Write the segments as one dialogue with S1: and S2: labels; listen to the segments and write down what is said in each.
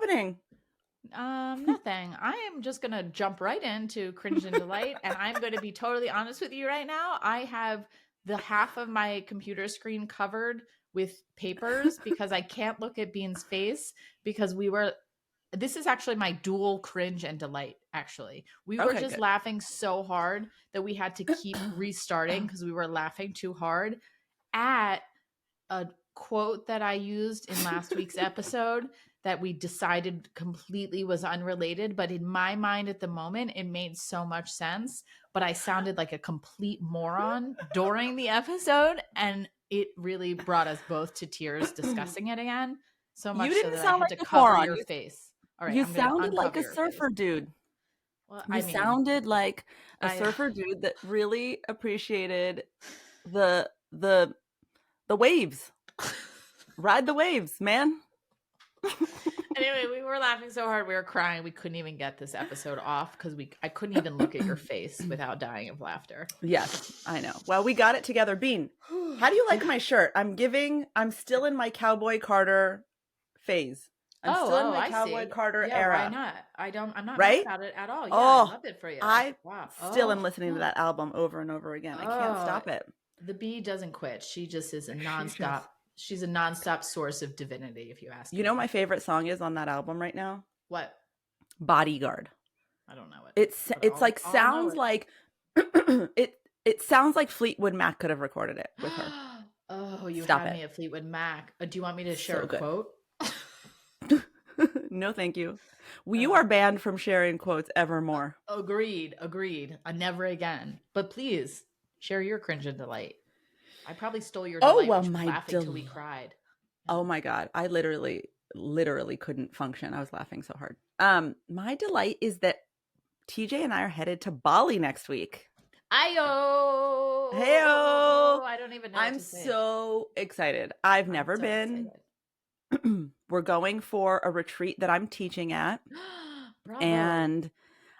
S1: happening?
S2: Nothing. I am just gonna jump right into cringe and delight, and I'm going to be totally honest with you right now. I have the half of my computer screen covered with papers because I can't look at Bean's face because this is actually my dual cringe and delight, actually. We were
S1: Okay,
S2: just
S1: good.
S2: laughing so hard that we had to keep restarting because we were laughing too hard at a quote that I used in last week's episode that we decided completely was unrelated, but in my mind at the moment, it made so much sense. But I sounded like a complete moron during the episode, and it really brought us both to tears discussing it again. So
S1: You
S2: much so
S1: didn't
S2: that I
S1: sound
S2: had
S1: like
S2: to
S1: a
S2: cover
S1: moron.
S2: your face. All right,
S1: You
S2: I'm going to
S1: sounded like
S2: uncover
S1: a
S2: your face.
S1: surfer dude.
S2: Well,
S1: You sounded like a
S2: I-
S1: surfer dude that really appreciated the waves. Ride the waves, man.
S2: Anyway, we were laughing so hard we were crying. We couldn't even get this episode off because I couldn't even look at your face without dying of laughter.
S1: Yes, I know. Well, we got it together. Bean, how do you like my shirt? I'm still in my Cowboy Carter phase. I'm still in my
S2: I
S1: Cowboy
S2: see.
S1: Carter
S2: Yeah,
S1: era.
S2: why not? I'm not
S1: Right?
S2: mad about it at all. Yeah, I
S1: Oh,
S2: love it for you.
S1: I
S2: Wow.
S1: still am listening to that album over and over again. I can't
S2: Oh,
S1: stop it.
S2: the bee doesn't quit. She just is a
S1: She
S2: nonstop. She's a nonstop source of divinity, if you ask
S1: You
S2: me.
S1: know my favorite song is on that album right now?
S2: What?
S1: Bodyguard.
S2: I don't know it.
S1: It's like sounds like it sounds like Fleetwood Mac could have recorded it with her.
S2: Oh, you
S1: Stop
S2: had
S1: it.
S2: me at Fleetwood Mac. Do you want me to share
S1: So
S2: a
S1: good.
S2: quote?
S1: No, thank you. Well, you are banned from sharing quotes evermore.
S2: Agreed. Never again. But please share your cringe and delight. I probably stole your delight.
S1: Well,
S2: which was
S1: my
S2: laughing till we cried.
S1: Oh my God. I literally couldn't function. I was laughing so hard. My delight is that TJ and I are headed to Bali next week.
S2: Ayo!
S1: Heyo!
S2: I don't even know.
S1: I'm so excited. I've never been. We're going for a retreat that I'm teaching at.
S2: Bravo.
S1: And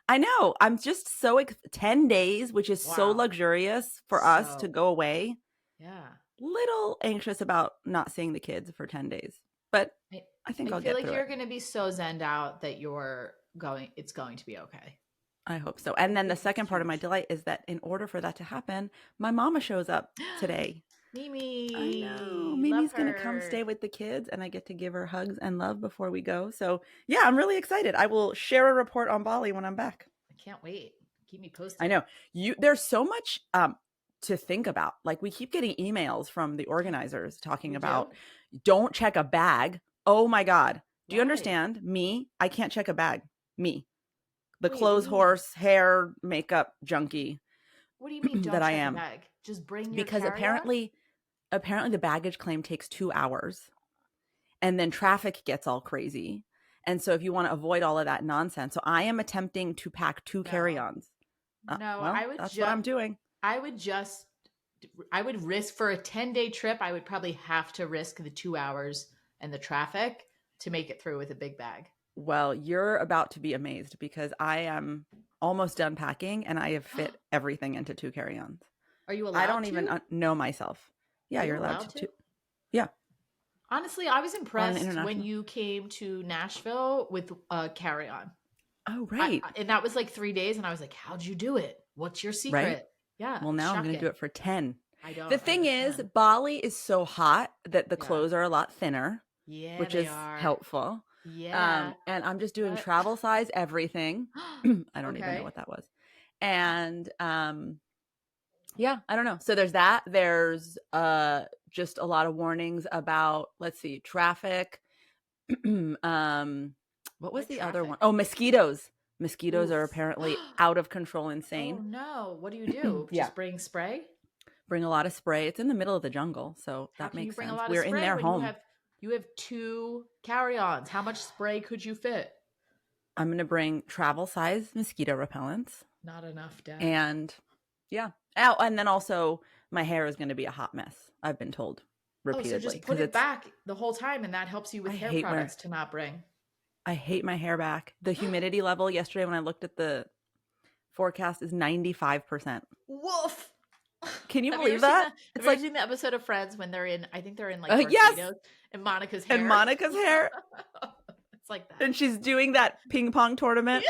S1: I know, I'm just so 10 days, which is so luxurious for us to go away.
S2: Yeah.
S1: Little anxious about not seeing the kids for 10 days. But I think I'll get through it.
S2: I feel like you're going to be so zenned out that it's going to be okay.
S1: I hope so. And then the second part of my delight is that in order for that to happen, my mama shows up today.
S2: Mimi.
S1: I know. Mimi's going to come stay with the kids and I get to give her hugs and love before we go. So yeah, I'm really excited. I will share a report on Bali when I'm back.
S2: I can't wait. Keep me posted.
S1: I know. There's so much to think about. Like we keep getting emails from the organizers talking about don't check a bag. Oh my God. Do you understand? Me, I can't check a bag. Me. The clothes horse, hair, makeup junkie.
S2: What do you mean don't
S1: that
S2: check
S1: I am.
S2: a bag? Just bring your
S1: Because
S2: carry-on?
S1: apparently the baggage claim takes 2 hours. And then traffic gets all crazy. And so if you want to avoid all of that nonsense. So I am attempting to pack 2 carry-ons. That's what I'm doing.
S2: I would risk for a 10-day trip. I would probably have to risk the 2 hours and the traffic to make it through with a big bag.
S1: Well, you're about to be amazed because I am almost done packing and I have fit everything into 2 carry-ons.
S2: Are you allowed to?
S1: I don't even know myself. Yeah, you're allowed to. Yeah.
S2: Honestly, I was impressed when you came to Nashville with a carry-on.
S1: Oh, right.
S2: And that was like 3 days. And I was like, how'd you do it? What's your secret?
S1: Right?
S2: Yeah.
S1: Well, now I'm going to do it for 10.
S2: I don't.
S1: The thing is, Bali is so hot that the clothes are a lot thinner, which is helpful.
S2: Yeah.
S1: And I'm just doing travel size everything. I don't even know what that was. And yeah, I don't know. So there's that. There's just a lot of warnings about, let's see, traffic. What was the other one? Oh, mosquitoes. Mosquitoes are apparently out of control, insane.
S2: Oh no. What do you do? Just bring spray?
S1: Bring a lot of spray. It's in the middle of the jungle, so that makes sense. We're in their home.
S2: You have 2 carry-ons. How much spray could you fit?
S1: I'm going to bring travel size mosquito repellents.
S2: Not enough, Dad.
S1: And yeah. Oh, and then also my hair is going to be a hot mess. I've been told repeatedly.
S2: So just put it back the whole time and that helps you with hair products to not bring.
S1: I hate my hair back. The humidity level yesterday when I looked at the forecast is 95%.
S2: Woof.
S1: Can you believe that?
S2: It's like seen the episode of Friends when they're in, I think they're in like mosquitoes and Monica's hair.
S1: And Monica's hair.
S2: It's like that.
S1: And she's doing that ping pong tournament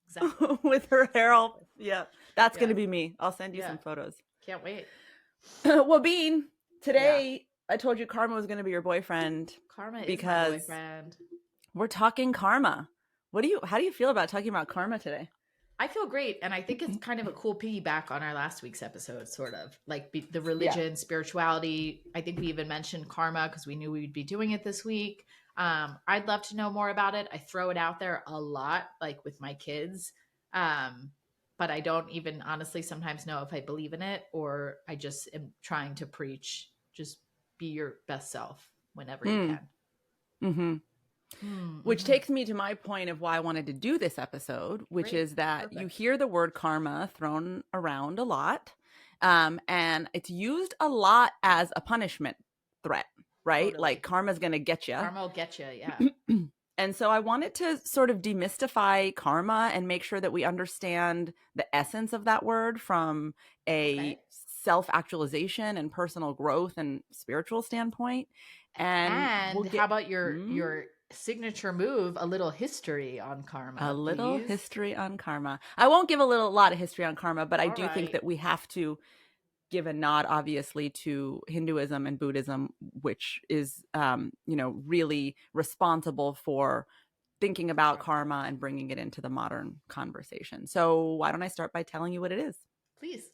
S2: Exactly.
S1: with her hair all.
S2: Exactly.
S1: Yeah, that's
S2: Yeah.
S1: going to be me. I'll send you
S2: Yeah.
S1: some photos.
S2: Can't wait.
S1: Well, Bean,
S2: Yeah.
S1: today I told you Karma was going to be your boyfriend
S2: Karma is my
S1: because
S2: boyfriend.
S1: we're talking karma. How do you feel about talking about karma today?
S2: I feel great. And I think it's kind of a cool piggyback on our last week's episode, sort of like the
S1: Yeah.
S2: religion, spirituality. I think we even mentioned karma because we knew we'd be doing it this week. I'd love to know more about it. I throw it out there a lot, like with my kids. But I don't even honestly sometimes know if I believe in it or I just am trying to preach, just be your best self whenever you
S1: Mm.
S2: can.
S1: Mm-hmm. Which
S2: Mm-hmm.
S1: takes me to my point of why I wanted to do this episode, which
S2: Great.
S1: is that you
S2: Perfect.
S1: hear the word karma thrown around a lot. And it's used a lot as a punishment threat, right? Like
S2: Totally.
S1: karma's going to get you.
S2: Karma will get you. Yeah.
S1: And so I wanted to sort of demystify karma and make sure that we understand the essence of that word from a
S2: Okay.
S1: self-actualization and personal growth and spiritual standpoint. And we'll
S2: And how
S1: get
S2: about your signature move, a little history on
S1: a
S2: karma,
S1: little
S2: please?
S1: history on karma. I won't give a lot of history on karma, but I
S2: All
S1: do think
S2: right.
S1: that we have to give a nod, obviously, to Hinduism and Buddhism, which is, really responsible for thinking about
S2: Structure.
S1: karma and bringing it into the modern conversation. So why don't I start by telling you what it is?
S2: Please.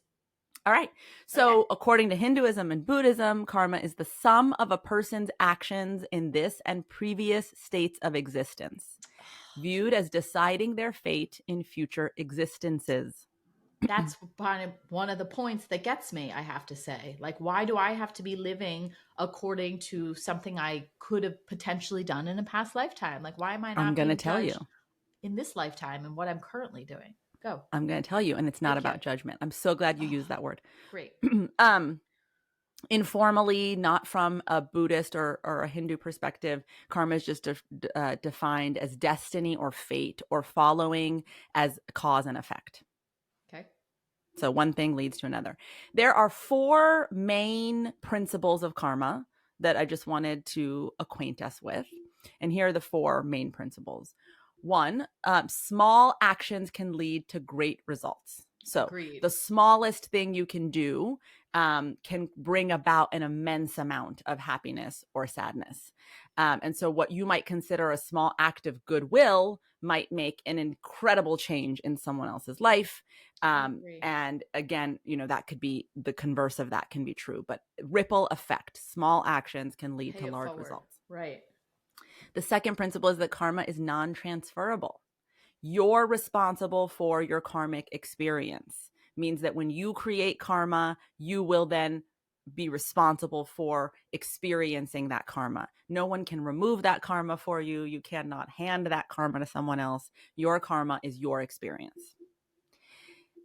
S1: All right.
S2: Okay.
S1: So, according to Hinduism and Buddhism, karma is the sum of a person's actions in this and previous states of existence, viewed as deciding their fate in future existences.
S2: That's one of the points that gets me, I have to say. Like, why do I have to be living according to something I could have potentially done in a past lifetime? Like, why am I
S1: I'm
S2: not
S1: going to
S2: being
S1: tell you.
S2: judged in this lifetime and what I'm currently doing? Go.
S1: I'm going to tell you. And it's not
S2: Thank you.
S1: about judgment. I'm so glad you
S2: Oh,
S1: used that word.
S2: great.
S1: um, Informally, not from a Buddhist or a Hindu perspective, karma is just defined as destiny or fate or following as cause and effect.
S2: Okay.
S1: So one thing leads to another. There are 4 main principles of karma that I just wanted to acquaint us with. And here are the 4 main principles. 1, small actions can lead to great results. So
S2: Agreed.
S1: the smallest thing you can do can bring about an immense amount of happiness or sadness. And so what you might consider a small act of goodwill might make an incredible change in someone else's life.
S2: I agree.
S1: And again, that could be the converse of that can be true, but ripple effect, small actions can lead
S2: Pay
S1: to
S2: it
S1: large
S2: forward.
S1: results.
S2: Right.
S1: The second principle is that karma is non-transferable. You're responsible for your karmic experience. Means that when you create karma, you will then be responsible for experiencing that karma. No one can remove that karma for you. You cannot hand that karma to someone else. Your karma is your experience.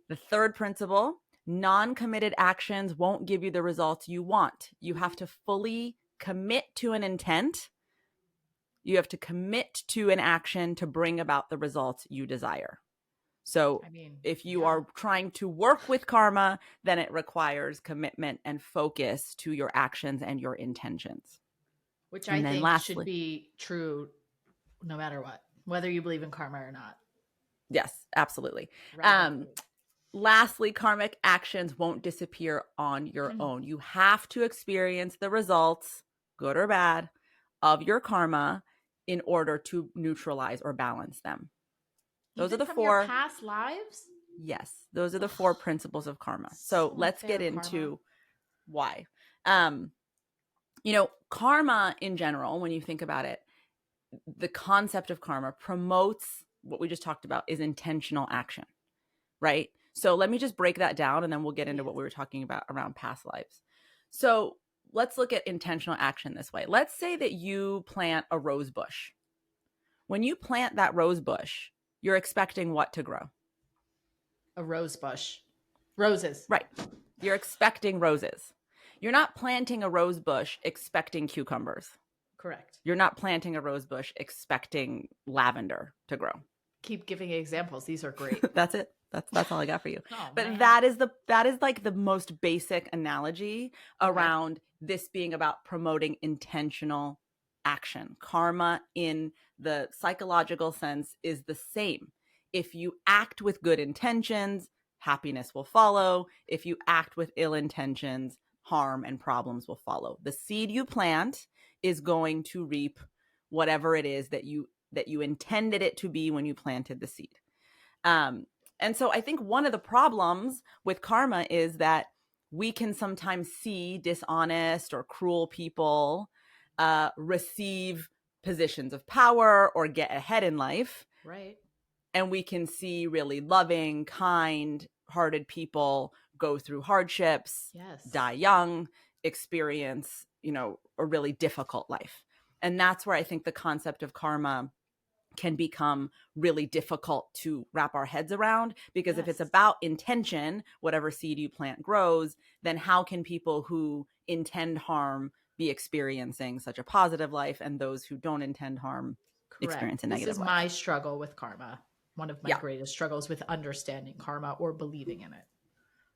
S1: The third principle, non-committed actions won't give you the results you want. You have to fully commit to an intent. You have to commit to an action to bring about the results you desire. So
S2: I mean,
S1: if you
S2: yeah.
S1: are trying to work with karma, then it requires commitment and focus to your actions and your intentions.
S2: Which I
S1: And then
S2: think should
S1: lastly,
S2: be true no matter what, whether you believe in karma or not.
S1: yes, absolutely.
S2: Ride that
S1: Um,
S2: wave.
S1: Lastly, karmic actions won't disappear on your own. You have to experience the results, good or bad, of your karma in order to neutralize or balance them. Those are
S2: Even
S1: the
S2: from your
S1: 4.
S2: past lives?
S1: Yes, those are the 4
S2: Ugh,
S1: principles of karma. So
S2: so
S1: let's get
S2: unfair, karma.
S1: into why. Um, Karma in general, when you think about it, the concept of karma promotes what we just talked about is intentional action, right? So let me just break that down and then we'll get into what
S2: Please.
S1: we were talking about around past lives. So let's look at intentional action this way. Let's say that you plant a rose bush. When you plant that rose bush, you're expecting what to grow?
S2: A rose bush. Roses.
S1: Right. You're expecting roses. You're not planting a rose bush expecting cucumbers.
S2: Correct.
S1: You're not planting a rose bush expecting lavender to grow.
S2: Keep giving examples. These are great.
S1: That's it. That's all I got for you.
S2: Oh,
S1: But
S2: man.
S1: that is like the most basic analogy
S2: Okay.
S1: around this being about promoting intentional action. Karma in the psychological sense is the same. If you act with good intentions, happiness will follow. If you act with ill intentions, harm and problems will follow. The seed you plant is going to reap whatever it is that you intended it to be when you planted the seed. And so I think one of the problems with karma is that we can sometimes see dishonest or cruel people receive positions of power or get ahead in life.
S2: Right.
S1: And we can see really loving, kind hearted people go through hardships,
S2: Yes.
S1: die young, experience, a really difficult life. And that's where I think the concept of karma can become really difficult to wrap our heads around, because if it's about intention, whatever seed you plant grows, then how can people who intend harm be experiencing such a positive life, and those who don't intend harm experience a negative life?
S2: This is my struggle with karma. One of my greatest struggles with understanding karma or believing in it.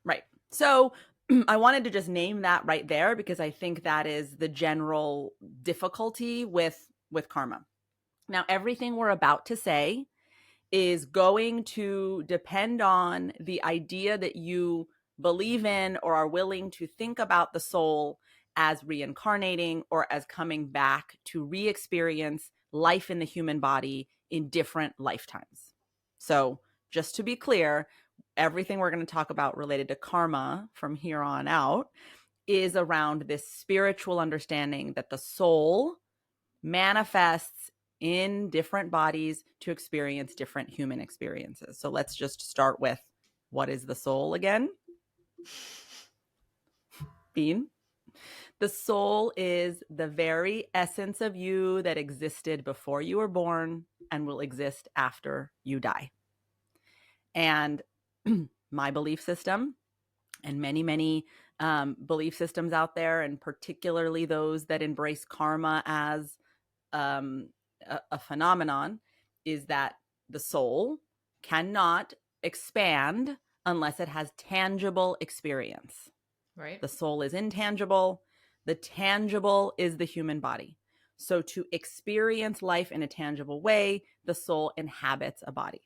S1: Right. So I wanted to just name that right there, because I think that is the general difficulty with karma. Now, everything we're about to say is going to depend on the idea that you believe in or are willing to think about the soul as reincarnating or as coming back to re-experience life in the human body in different lifetimes. So just to be clear, everything we're going to talk about related to karma from here on out is around this spiritual understanding that the soul manifests in different bodies to experience different human experiences. So let's just start with, what is the soul again? Bean. The soul is the very essence of you that existed before you were born and will exist after you die. And my belief system, and many, many belief systems out there, and particularly those that embrace karma as a phenomenon, is that the soul cannot expand unless it has tangible experience.
S2: Right.
S1: The soul is intangible. The tangible is the human body. So to experience life in a tangible way, the soul inhabits a body.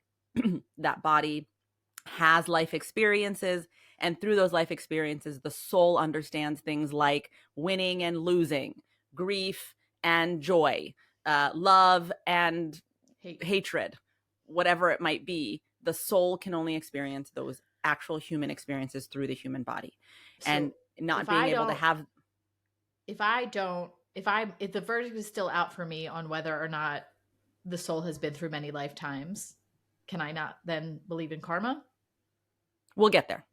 S1: That body has life experiences, and through those life experiences, the soul understands things like winning and losing, grief and joy, love and hatred, whatever it might be. The soul can only experience those actual human experiences through the human body. So and not being able to have...
S2: If the verdict is still out for me on whether or not the soul has been through many lifetimes, can I not then believe in karma?
S1: We'll get there.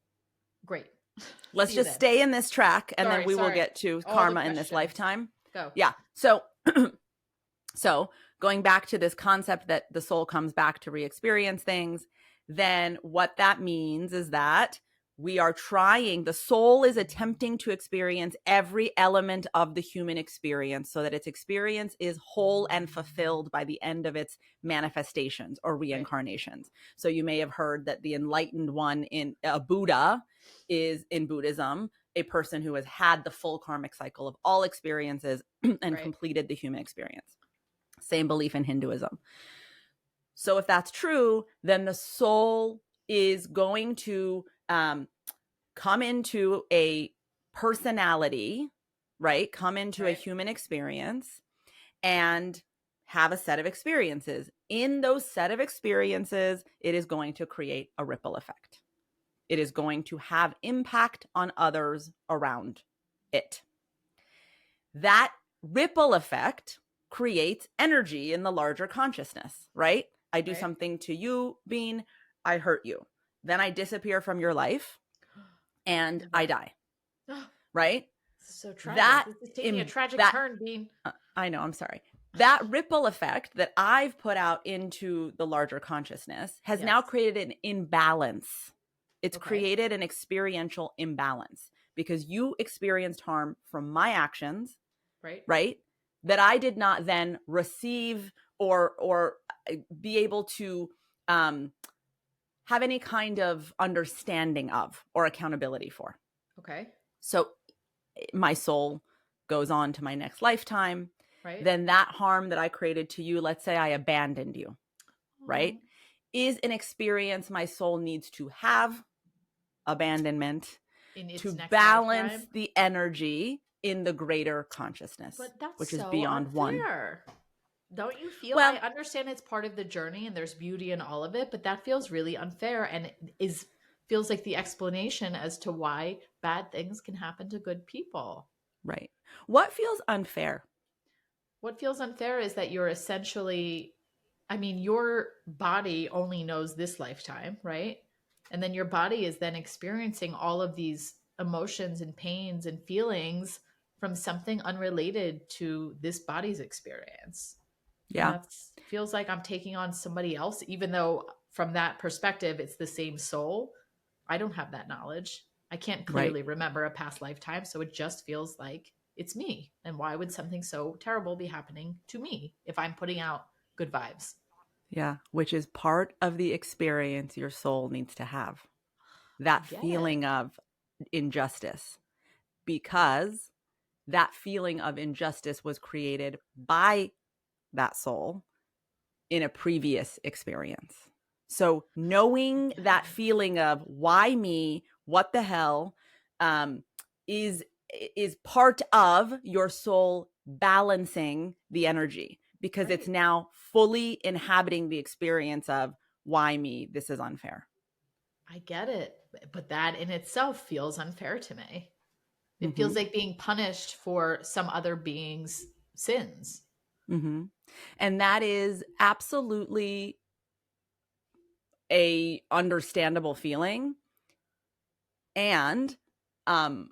S2: Great.
S1: Let's just stay in this track, and then we will get to karma in this lifetime.
S2: Go.
S1: Yeah. So going back to this concept that the soul comes back to re-experience things, then what that means is that the soul is attempting to experience every element of the human experience so that its experience is whole and fulfilled by the end of its manifestations or reincarnations. Right. So you may have heard that the enlightened one in a Buddha is, in Buddhism, a person who has had the full karmic cycle of all experiences and completed the human experience. Same belief in Hinduism. So if that's true, then the soul is going to come into a personality, right? Come into a human experience and have a set of experiences. In those set of experiences, it is going to create a ripple effect. It is going to have impact on others around it. That ripple effect creates energy in the larger consciousness, right? I do something to you, Bean, I hurt you. Then I disappear from your life and I die, right?
S2: This is so tragic. This is taking a tragic turn, Bean.
S1: I know, I'm sorry. That ripple effect that I've put out into the larger consciousness has now created an imbalance. It's created an experiential imbalance because you experienced harm from my actions, right? That I did not then receive or be able to have any kind of understanding of or accountability for.
S2: Okay.
S1: So my soul goes on to my next lifetime.
S2: Right.
S1: then that harm that I created to you, let's say I abandoned you, right,
S2: Oh,
S1: is an experience my soul needs to have, abandonment,
S2: in its
S1: to
S2: next
S1: balance
S2: lifetime.
S1: the energy in the greater consciousness,
S2: But that's
S1: which is
S2: so
S1: beyond one.
S2: unfair. Don't you feel? I
S1: Well,
S2: understand it's part of the journey and there's beauty in all of it, but that feels really unfair and is feels like the explanation as to why bad things can happen to good people.
S1: right. What feels unfair?
S2: What feels unfair is that you're essentially, I mean, your body only knows this lifetime, right? And then your body is then experiencing all of these emotions and pains and feelings from something unrelated to this body's experience. And
S1: Yeah,
S2: that's feels like I'm taking on somebody else, even though from that perspective, it's the same soul. I don't have that knowledge. I can't
S1: right.
S2: clearly remember a past lifetime. So it just feels like it's me. And why would something so terrible be happening to me if I'm putting out good vibes?
S1: Yeah, which is part of the experience your soul needs to have.
S2: I
S1: That
S2: get it.
S1: feeling of injustice, because that feeling of injustice was created by that soul in a previous experience. So
S2: I
S1: knowing
S2: get
S1: that
S2: it.
S1: feeling of why me, what the hell, um, is part of your soul balancing the energy, because it's
S2: Right.
S1: now fully inhabiting the experience of why me, this is unfair.
S2: I get it. But that in itself feels unfair to me. It feels
S1: Mm-hmm.
S2: like being punished for some other being's sins.
S1: Mm-hmm. And that is absolutely a understandable feeling, and um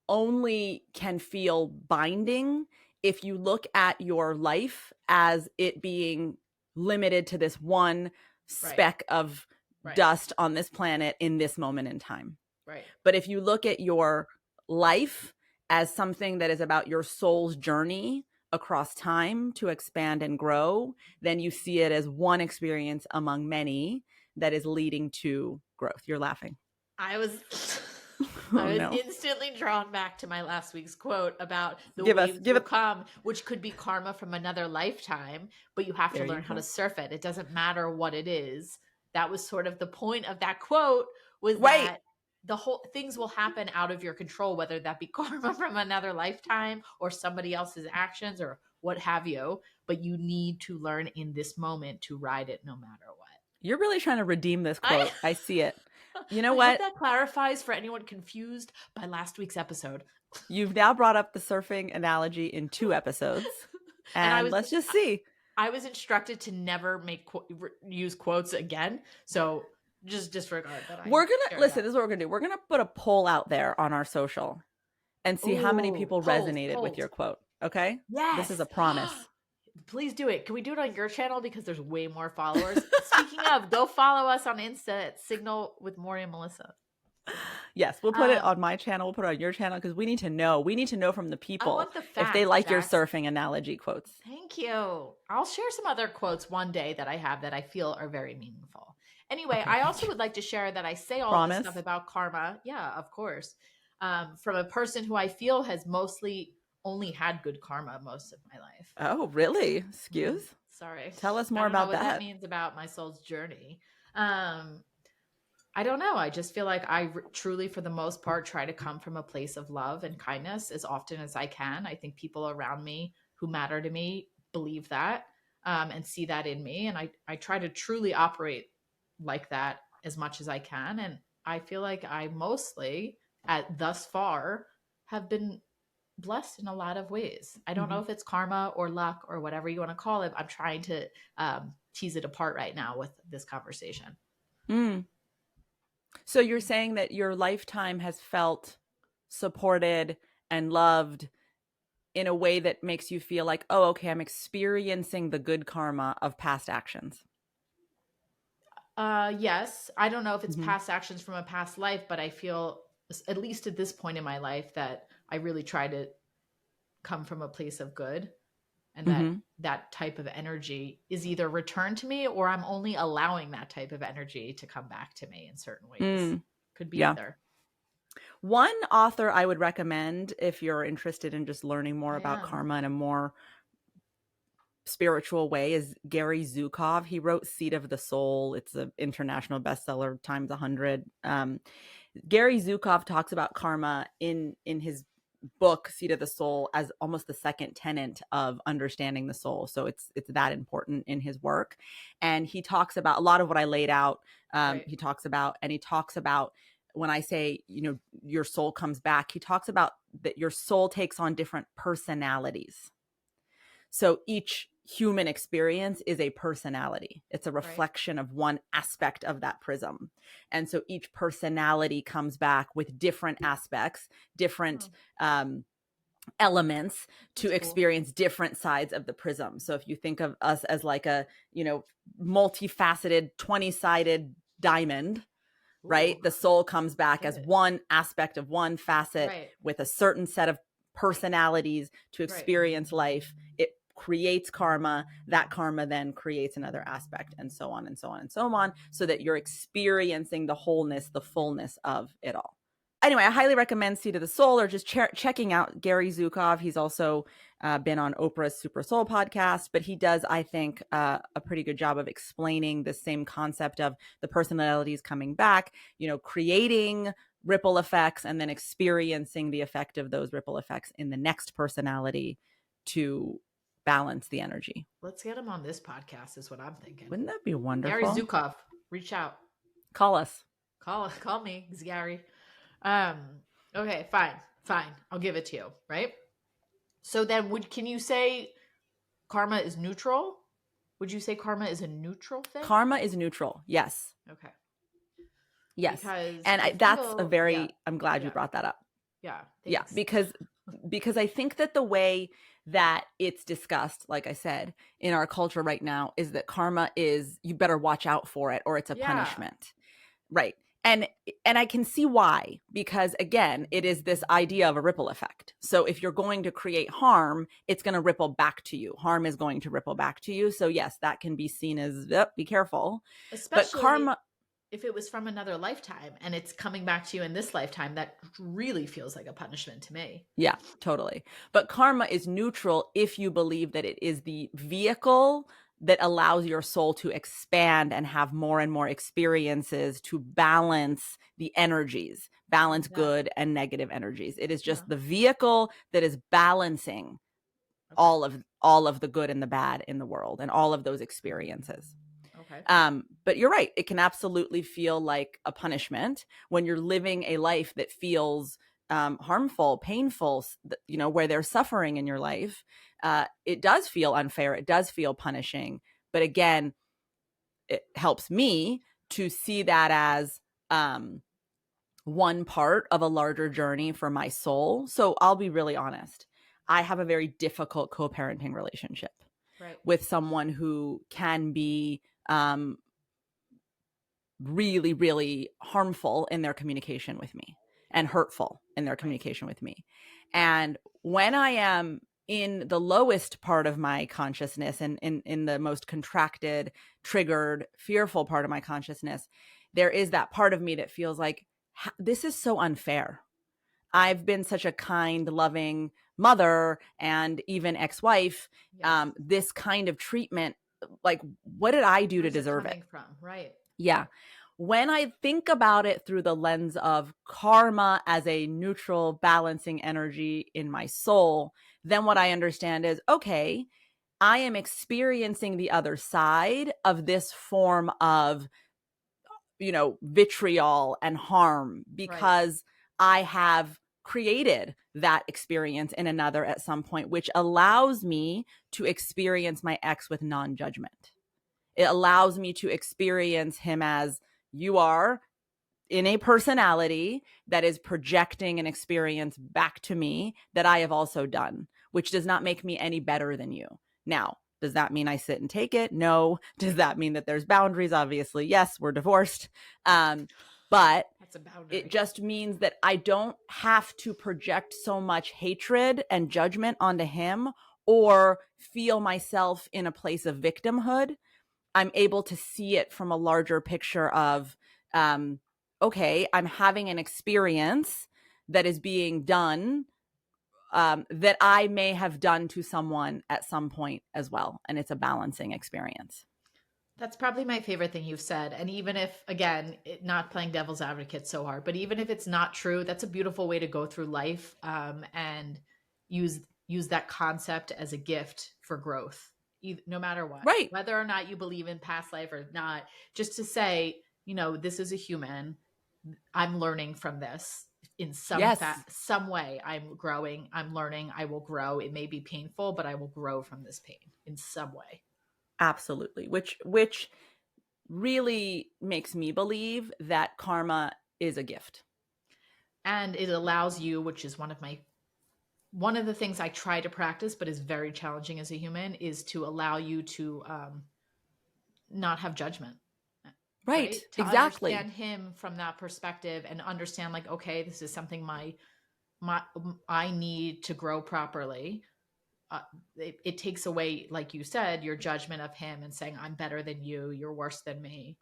S1: only can feel binding if you look at your life as it being limited to this one
S2: Right.
S1: speck of
S2: Right.
S1: dust on this planet in this moment in time.
S2: Right.
S1: But if you look at your life as something that is about your soul's journey across time to expand and grow, then you see it as one experience among many that is leading to growth. You're laughing.
S2: I was
S1: Oh
S2: I was
S1: no.
S2: instantly drawn back to my last week's quote about the
S1: Give us,
S2: waves
S1: give
S2: will
S1: it.
S2: come, which could be karma from another lifetime, but you have to
S1: There you
S2: learn how to
S1: go.
S2: surf it. It doesn't matter what it is. That was sort of the point of that quote, was
S1: Right.
S2: that the whole things will happen out of your control, whether that be karma from another lifetime or somebody else's actions or what have you, but you need to learn in this moment to ride it no matter what.
S1: You're really trying to redeem this
S2: I
S1: quote. I see it. You know
S2: I hope
S1: what?
S2: that clarifies for anyone confused by last week's episode.
S1: You've now brought up the surfing analogy in 2 episodes.
S2: And
S1: And let's just see.
S2: I was instructed to never use quotes again, so just disregard that I
S1: We're going to
S2: shared
S1: listen.
S2: that.
S1: This is what we're going to do. We're going to put a poll out there on our social and see how many
S2: Ooh,
S1: people
S2: polls,
S1: resonated with your
S2: polls.
S1: quote. Okay. This is a
S2: Yes.
S1: promise.
S2: Please do it. Can we do it on your channel because there's way more followers? Speaking of, go follow us on Insta at Signal with Mory and Melissa.
S1: Yes, we'll put it
S2: Um,
S1: on my channel. We'll put it on your channel, because we need to know. We need to know from the
S2: I
S1: people
S2: want the
S1: if they
S2: facts,
S1: like your
S2: Jax.
S1: surfing analogy quotes.
S2: Thank you. I'll share some other quotes one day that I have that I feel are very meaningful. Anyway,
S1: Okay,
S2: I
S1: thank
S2: also
S1: you.
S2: would like to share that I say all this stuff
S1: Promise.
S2: about karma. Yeah, of course. From a person who I feel has mostly only had good karma most of my life.
S1: Oh, really?
S2: Mhm.
S1: Excuse?
S2: Sorry.
S1: Tell us
S2: I
S1: more
S2: don't know
S1: about
S2: what that
S1: that.
S2: means about my soul's journey. Um, I don't know. I just feel like truly, for the most part, try to come from a place of love and kindness as often as I can. I think people around me who matter to me believe that and see that in me. And I try to truly operate like that as much as I can. And I feel like I mostly, at thus far, have been blessed in a lot of ways. I don't know
S1: Mm-hmm.
S2: if it's karma or luck or whatever you want to call it. I'm trying to tease it apart right now with this conversation.
S1: Mm. So you're saying that your lifetime has felt supported and loved in a way that makes you feel like, oh, okay, I'm experiencing the good karma of past actions.
S2: Yes. I don't know if it's
S1: Mm-hmm.
S2: past actions from a past life, but I feel, at least at this point in my life, that I really try to come from a place of good, and that
S1: Mm-hmm.
S2: that type of energy is either returned to me or I'm only allowing that type of energy to come back to me in certain ways.
S1: Mm.
S2: Could be
S1: Yeah.
S2: either.
S1: One author I would recommend if you're interested in just learning more
S2: I
S1: about
S2: am.
S1: karma in a more spiritual way is Gary Zukov. He wrote Seed of the Soul. It's an international bestseller times 100. Gary Zukov talks about karma in his book Seed of the Soul as almost the second tenet of understanding the soul. So it's that important in his work. And he talks about a lot of what I laid out.
S2: Right.
S1: He talks about when I say, your soul comes back, he talks about that your soul takes on different personalities. So each human experience is a personality. It's a reflection of one aspect of that prism. And so each personality comes back with different aspects, different elements to experience different sides of the prism. So if you think of us as like a, multifaceted 20-sided diamond, right? The soul comes back as one aspect of one facet with a certain set of personalities to experience life. It creates karma. That karma then creates another aspect, and so on and so on and so on, so that you're experiencing the wholeness, the fullness of it all. Anyway, I highly recommend Seed of the Soul, or just checking out Gary Zukov. He's also been on Oprah's Super Soul podcast, but he does, I think, a pretty good job of explaining the same concept of the personalities coming back, creating ripple effects and then experiencing the effect of those ripple effects in the next personality to balance the energy.
S2: Let's get him on this podcast is what I'm thinking.
S1: Wouldn't that be wonderful?
S2: Gary Zukov, reach out.
S1: Call us.
S2: Call me. It's Gary. Okay, fine. I'll give it to you, right? So then can you say karma is neutral? Would you say karma is a neutral thing?
S1: Karma is neutral. Yes.
S2: Okay.
S1: Yes. And that's a very, I'm glad you brought that up.
S2: Yeah.
S1: Thanks. Yeah. Because I think that the way that it's discussed, like I said, in our culture right now is that karma is, you better watch out for it or it's a punishment. Right. And I can see why, because again, it is this idea of a ripple effect. So if you're going to create harm, it's going to ripple back to you. Harm is going to ripple back to you. So yes, that can be seen as, be careful.
S2: Especially but karma, if it was from another lifetime and it's coming back to you in this lifetime, that really feels like a punishment to me.
S1: Yeah, totally. But karma is neutral if you believe that it is the vehicle that allows your soul to expand and have more and more experiences to balance the energies, balance good and negative energies. It is just the vehicle that is balancing all of the good and the bad in the world and all of those experiences.
S2: Okay.
S1: But you're right. It can absolutely feel like a punishment when you're living a life that feels harmful, painful, where there's suffering in your life. It does feel unfair. It does feel punishing. But again, it helps me to see that as one part of a larger journey for my soul. So I'll be really honest. I have a very difficult co-parenting relationship with someone who can be really, really harmful in their communication with me and hurtful in their communication with me. And when I am in the lowest part of my consciousness and in the most contracted, triggered, fearful part of my consciousness, there is that part of me that feels like, this is so unfair. I've been such a kind, loving mother and even ex-wife. Yes. This kind of treatment, like, what did I do to deserve it?
S2: From? Right.
S1: Yeah. When I think about it through the lens of karma as a neutral, balancing energy in my soul, then what I understand is, okay, I am experiencing the other side of this form of, vitriol and harm because I have created that experience in another at some point, which allows me to experience my ex with non-judgment. It allows me to experience him as, you are in a personality that is projecting an experience back to me that I have also done, which does not make me any better than you. Now, does that mean I sit and take it? No. Does that mean that there's boundaries? Obviously, yes, we're divorced. But it just means that I don't have to project so much hatred and judgment onto him or feel myself in a place of victimhood. I'm able to see it from a larger picture of, okay, I'm having an experience that is being done that I may have done to someone at some point as well. And it's a balancing experience.
S2: That's probably my favorite thing you've said. And even if, again, not playing devil's advocate so hard, but even if it's not true, that's a beautiful way to go through life, and use use that concept as a gift for growth, no matter what,
S1: Right.
S2: whether or not you believe in past life or not. Just to say, this is a human. I'm learning from this in
S1: Yes,
S2: some way. I'm growing. I'm learning. I will grow. It may be painful, but I will grow from this pain in some way.
S1: absolutely. Which really makes me believe that karma is a gift.
S2: And it allows you, which is one of the things I try to practice, but is very challenging as a human, is to allow you to not have judgment, right?
S1: Right.
S2: To
S1: Exactly.
S2: understand him from that perspective and understand, like, okay, this is something my I need to grow properly. It takes away, like you said, your judgment of him and saying, I'm better than you, you're worse than me.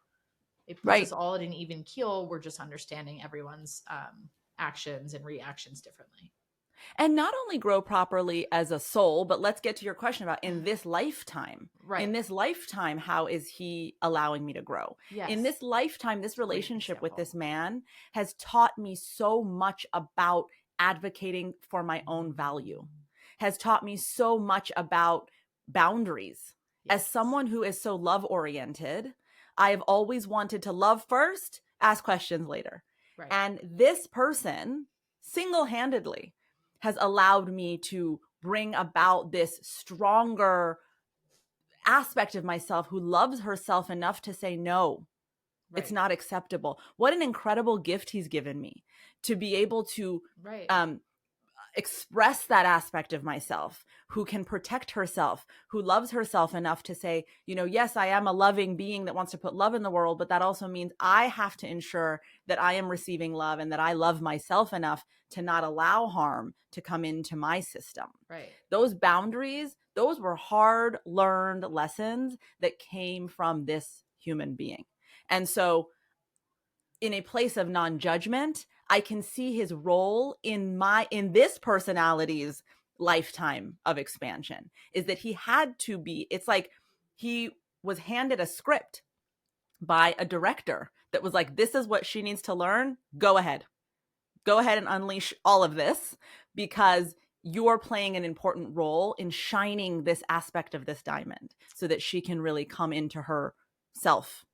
S2: It puts us
S1: Right.
S2: all at an even keel. We're just understanding everyone's actions and reactions differently.
S1: And not only grow properly as a soul, but let's get to your question about in this lifetime. In
S2: Right.
S1: this lifetime, how is he allowing me to grow? In
S2: Yes.
S1: this lifetime, this
S2: Great
S1: relationship with
S2: example.
S1: this man has taught me so much about advocating for my own value, has taught me so much about boundaries. As
S2: Yes.
S1: someone who is so love oriented, I have always wanted to love first, ask questions later.
S2: Right.
S1: And this person single handedly has allowed me to bring about this stronger aspect of myself who loves herself enough to say, no, it's
S2: Right.
S1: not acceptable. What an incredible gift he's given me to be able to
S2: Right.
S1: um, express that aspect of myself, who can protect herself, who loves herself enough to say, yes, I am a loving being that wants to put love in the world, but that also means I have to ensure that I am receiving love and that I love myself enough to not allow harm to come into my system.
S2: Right.
S1: Those boundaries, those were hard learned lessons that came from this human being. And so, in a place of non-judgment, I can see his role in this personality's lifetime of expansion is that he had to be, it's like he was handed a script by a director that was like, this is what she needs to learn. Go ahead and unleash all of this, because you're playing an important role in shining this aspect of this diamond so that she can really come into her self.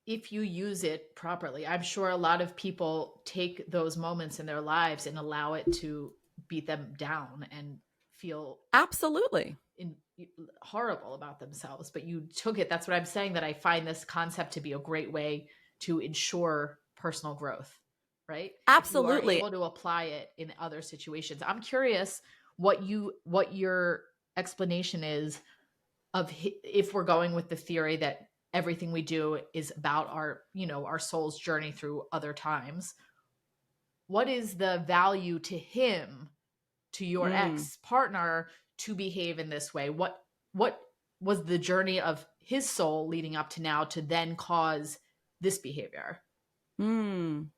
S2: If you use it properly, I'm sure a lot of people take those moments in their lives and allow it to beat them down and feel
S1: Absolutely.
S2: in, horrible about themselves. But you took it. That's what I'm saying, that I find this concept to be a great way to ensure personal growth, right? If you are
S1: Absolutely.
S2: able to apply it in other situations. I'm curious what your explanation is of, if we're going with the theory that everything we do is about our soul's journey through other times. What is the value to him, to your
S1: Mm.
S2: ex partner, to behave in this way? What was the journey of his soul leading up to now to then cause this behavior?
S1: Mm.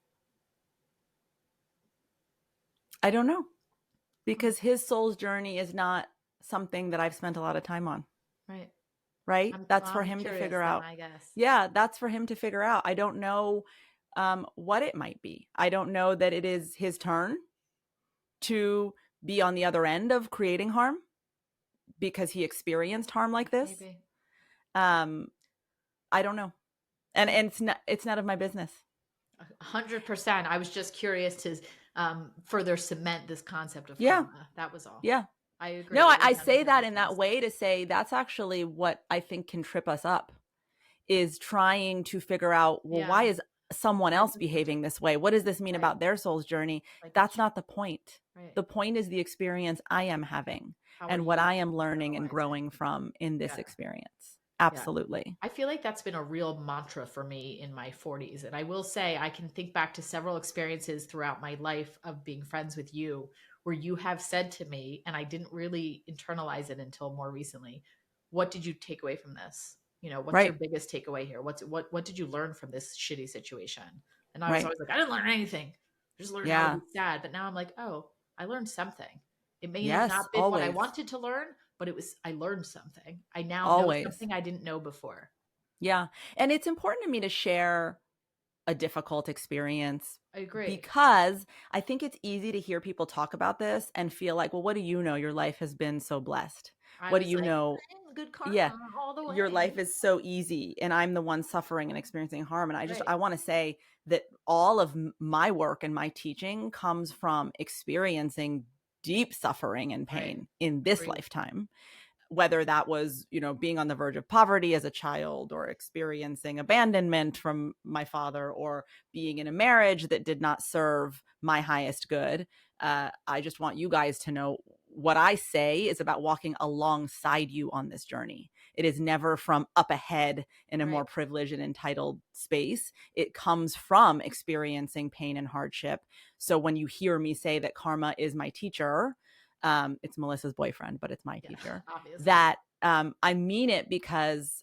S1: I don't know,
S2: Hmm.
S1: because his soul's journey is not something that I've spent a lot of time on,
S2: Right.
S1: right? That's for
S2: I'm
S1: him to
S2: curious
S1: figure
S2: then,
S1: out.
S2: I guess.
S1: Yeah, that's for him to figure out. I don't know what it might be. I don't know that it is his turn to be on the other end of creating harm because he experienced harm like this.
S2: Maybe.
S1: Um, I don't know, and it's none of my business.
S2: 100%. I was just curious to further cement this concept of
S1: Yeah,
S2: karma. That was all.
S1: yeah.
S2: I
S1: No,
S2: agree.
S1: I,
S2: It
S1: I
S2: is none of
S1: say
S2: your
S1: that in that
S2: business.
S1: way to say that's actually what I think can trip us up, is trying to figure out, well,
S2: Yeah.
S1: why is someone
S2: Why
S1: else
S2: does the
S1: behaving this way? What does this mean
S2: right?
S1: about their soul's journey?
S2: Like,
S1: That's not the point.
S2: right.
S1: The point is the experience I am having
S2: How are
S1: and what
S2: you
S1: I am learning and
S2: internalizing?
S1: growing from in this
S2: Yeah.
S1: experience.
S2: Yeah.
S1: Absolutely.
S2: I feel like that's been a real mantra for me in my 40s. And I will say, I can think back to several experiences throughout my life of being friends with you where you have said to me, and I didn't really internalize it until more recently, what did you take away from this? What's your
S1: Right.
S2: biggest takeaway here? What did you learn from this shitty situation? And I was
S1: Right.
S2: always like, I didn't learn anything. I just learned how to
S1: Yeah.
S2: be sad. But now I'm like, oh, I learned something. It may have
S1: Yes,
S2: not been what I
S1: always.
S2: wanted to learn, but I learned something. I now know
S1: Always.
S2: something I didn't know before.
S1: Yeah. And it's important to me to share a difficult experience
S2: I agree.
S1: because I think it's easy to hear people talk about this and feel like, well, what do you know? Your life has been so blessed.
S2: I
S1: What do
S2: was
S1: you
S2: like,
S1: know?
S2: good
S1: Yeah,
S2: karma all the
S1: your life
S2: way.
S1: is so easy and I'm the one suffering and experiencing harm. And
S2: Right.
S1: I want to say that all of my work and my teaching comes from experiencing deep suffering and
S2: Right.
S1: pain in this
S2: Agreed.
S1: lifetime, whether that was, being on the verge of poverty as a child or experiencing abandonment from my father or being in a marriage that did not serve my highest good. I just want you guys to know what I say is about walking alongside you on this journey. It is never from up ahead in a more
S2: Right.
S1: privileged and entitled space. It comes from experiencing pain and hardship. So when you hear me say that karma is my teacher, it's Melissa's boyfriend, but it's my
S2: Yeah,
S1: teacher,
S2: obviously.
S1: that I mean it because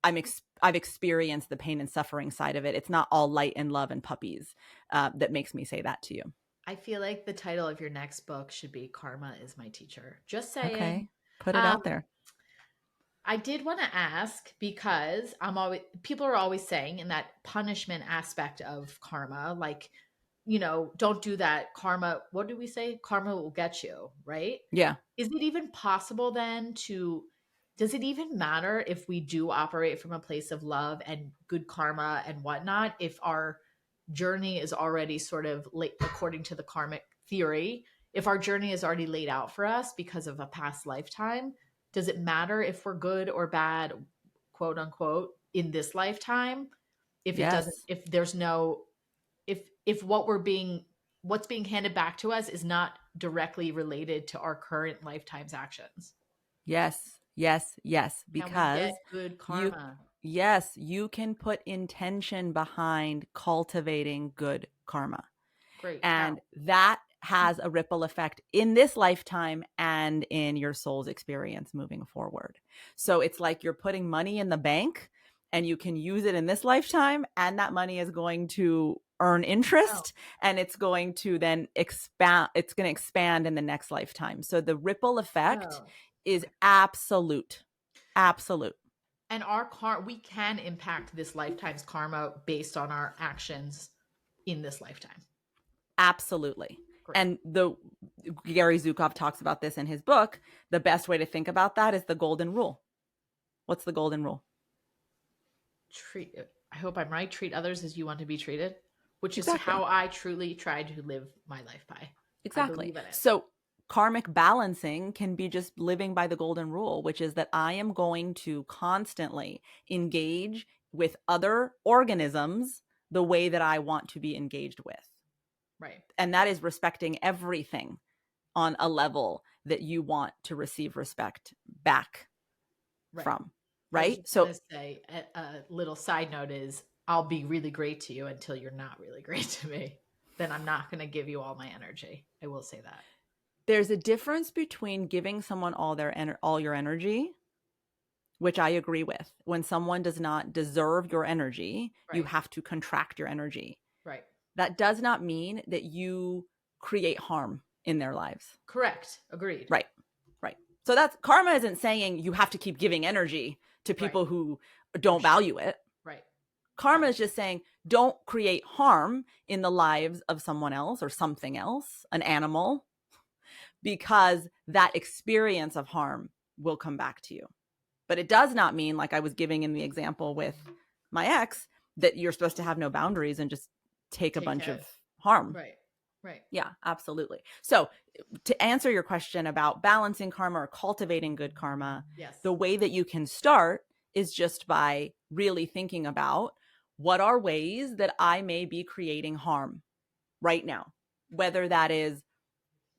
S1: I've experienced the pain and suffering side of it. It's not all light and love and puppies that makes me say that to you.
S2: I feel like the title of your next book should be Karma is My Teacher. Just saying.
S1: Okay. Put it
S2: Um,
S1: out there.
S2: I did want to ask because people are always saying in that punishment aspect of karma, like, don't do that. Karma, what do we say? Karma will get you, right?
S1: Yeah.
S2: Is it even possible then does it even matter if we do operate from a place of love and good karma and whatnot, if our journey is already sort of late, according to the karmic theory, if our journey is already laid out for us because of a past lifetime, does it matter if we're good or bad, quote unquote, in this lifetime? If it doesn't,
S1: Yes.
S2: if there's no, if what's being handed back to us is not directly related to our current lifetime's actions.
S1: Yes. Yes. Yes.
S2: Can we get
S1: Because
S2: good
S1: you,
S2: karma?
S1: yes, you can put intention behind cultivating good karma.
S2: Great.
S1: And
S2: How?
S1: that has a ripple effect in this lifetime and in your soul's experience moving forward. So it's like you're putting money in the bank and you can use it in this lifetime, and that money is going to earn
S2: Oh,
S1: interest and it's going to then expand. It's going to expand in the next lifetime. So the ripple effect
S2: oh,
S1: is
S2: okay.
S1: absolute. Absolute.
S2: And we can impact this lifetime's karma based on our actions in this lifetime.
S1: Absolutely.
S2: Great.
S1: And the Gary Zukov talks about this in his book. The best way to think about that is the golden rule. What's the golden rule?
S2: Treat. I hope I'm right. Treat others as you want to be treated, which is
S1: Exactly.
S2: how I truly try to live my life by. I
S1: Exactly.
S2: believe in it.
S1: So karmic balancing can be just living by the golden rule, which is that I am going to constantly engage with other organisms the way that I want to be engaged with.
S2: Right.
S1: And that is respecting everything on a level that you want to receive respect back
S2: Right.
S1: from.
S2: I was
S1: Right.
S2: just
S1: So
S2: gonna say a little side note is I'll be really great to you until you're not really great to me. Then I'm not gonna give you all my energy. I will say that.
S1: there's a difference between giving someone all your energy, which I agree with. When someone does not deserve your energy, you
S2: Right.
S1: have to contract your energy.
S2: Right.
S1: That does not mean that you create harm in their lives.
S2: Correct. Agreed.
S1: Right. Right. So that's karma isn't saying you have to keep giving energy to
S2: Right.
S1: people who
S2: Or
S1: don't value it.
S2: right.
S1: Karma
S2: Right.
S1: is just saying don't create harm in the lives of someone else or something else, an animal, because that experience of harm will come back to you. But it does not mean, like I was giving in the example with my ex, that you're supposed to have no boundaries and just take a
S2: Take
S1: bunch of
S2: it.
S1: harm.
S2: Right. Right.
S1: Yeah, absolutely. So, to answer your question about balancing karma or cultivating good karma,
S2: Yes.
S1: the way that you can start is just by really thinking about what are ways that I may be creating harm right now, whether that is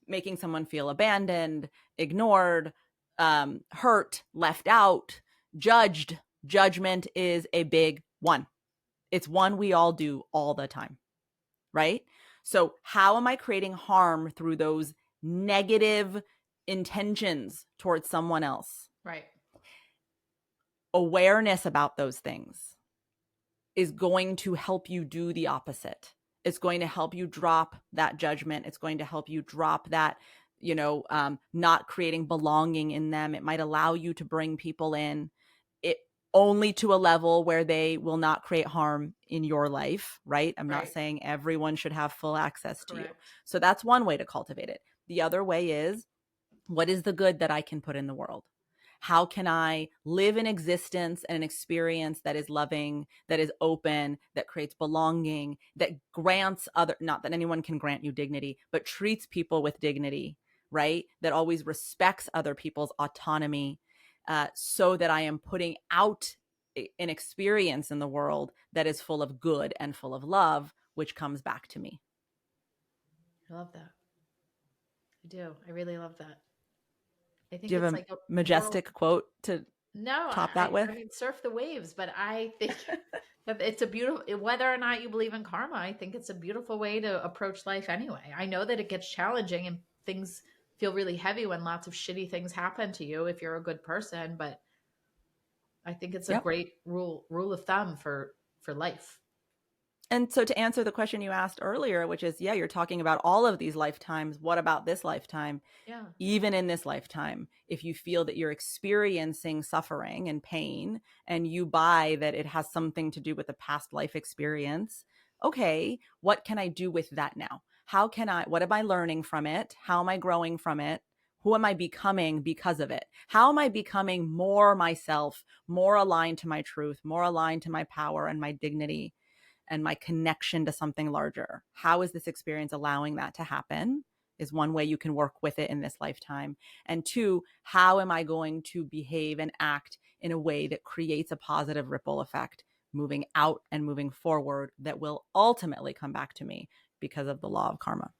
S1: making someone feel abandoned, ignored, hurt, left out, judged. Judgment is a big one. It's one we all do all the time, right? So, how am I creating harm through those negative intentions towards someone else?
S2: Right.
S1: Awareness about those things is going to help you do the opposite. It's going to help you drop that judgment. It's going to help you drop that, not creating belonging in them. It might allow you to bring people in, it only to a level where they will not create harm in your life, right? I'm not
S2: Right.
S1: saying everyone should have full access to you.
S2: Correct.
S1: So that's one way to cultivate it. The other way is, what is the good that I can put in the world? How can I live an existence and an experience that is loving, that is open, that creates belonging, that grants other, not that anyone can grant you dignity, but treats people with dignity, right? That always respects other people's autonomy, so that I am putting out an experience in the world that is full of good and full of love, which comes back to me.
S2: I love that. I do. I really love that. I
S1: Do
S2: think
S1: you
S2: it's
S1: have a
S2: like a world.
S1: majestic quote to
S2: No,
S1: top that with?
S2: I mean, surf the waves, but I think that it's a beautiful, whether or not you believe in karma, I think it's a beautiful way to approach life anyway. I know that it gets challenging and things feel really heavy when lots of shitty things happen to you if you're a good person, but I think it's a
S1: Yep.
S2: great rule of thumb for life.
S1: And so to answer the question you asked earlier, which is, yeah, you're talking about all of these lifetimes. What about this lifetime?
S2: Yeah.
S1: Even in this lifetime, if you feel that you're experiencing suffering and pain and you buy that it has something to do with a past life experience, okay, what can I do with that now? What am I learning from it? How am I growing from it? Who am I becoming because of it? How am I becoming more myself, more aligned to my truth, more aligned to my power and my dignity and my connection to something larger? How is this experience allowing that to happen? Is one way you can work with it in this lifetime. And two, how am I going to behave and act in a way that creates a positive ripple effect moving out and moving forward that will ultimately come back to me because of the law of karma?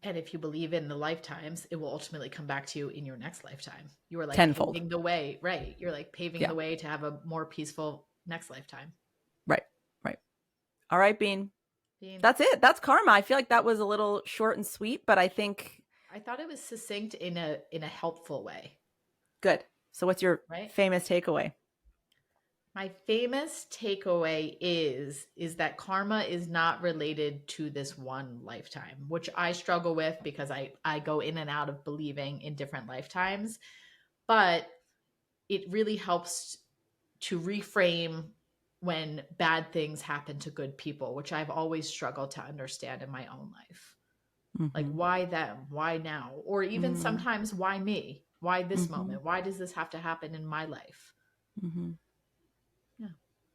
S2: And if you believe in the lifetimes, it will ultimately come back to you in your next lifetime. You are like
S1: Tenfold.
S2: paving the way, right? You're like paving
S1: Yeah.
S2: the way to have a more peaceful next lifetime.
S1: Right. Right. All right, Bean.
S2: Being,
S1: That's it. That's karma. I feel like that was a little short and sweet, but I think
S2: I thought it was succinct in a helpful way,
S1: good. So what's your
S2: right?
S1: famous takeaway?
S2: My famous takeaway is that karma is not related to this one lifetime, which I struggle with because I go in and out of believing in different lifetimes, but it really helps to reframe when bad things happen to good people, which I've always struggled to understand in my own life. Like,
S1: Mm-hmm.
S2: why them? Why now? Or even
S1: Mm-hmm.
S2: sometimes, why me? Why this
S1: Mm-hmm.
S2: moment? Why does this have to happen in my life?
S1: Mm-hmm.
S2: Yeah.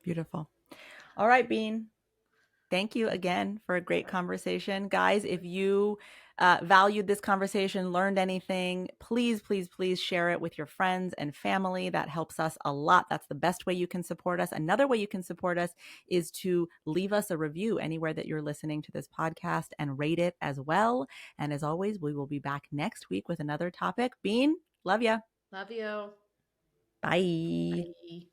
S1: Beautiful. All right, Bean. Thank you again for a great conversation. Guys, if you valued this conversation, learned anything, please, please, please share it with your friends and family. That helps us a lot. That's the best way you can support us. Another way you can support us is to leave us a review anywhere that you're listening to this podcast and rate it as well. And as always, we will be back next week with another topic. Bean, love ya.
S2: Love you.
S1: Bye.
S2: Bye.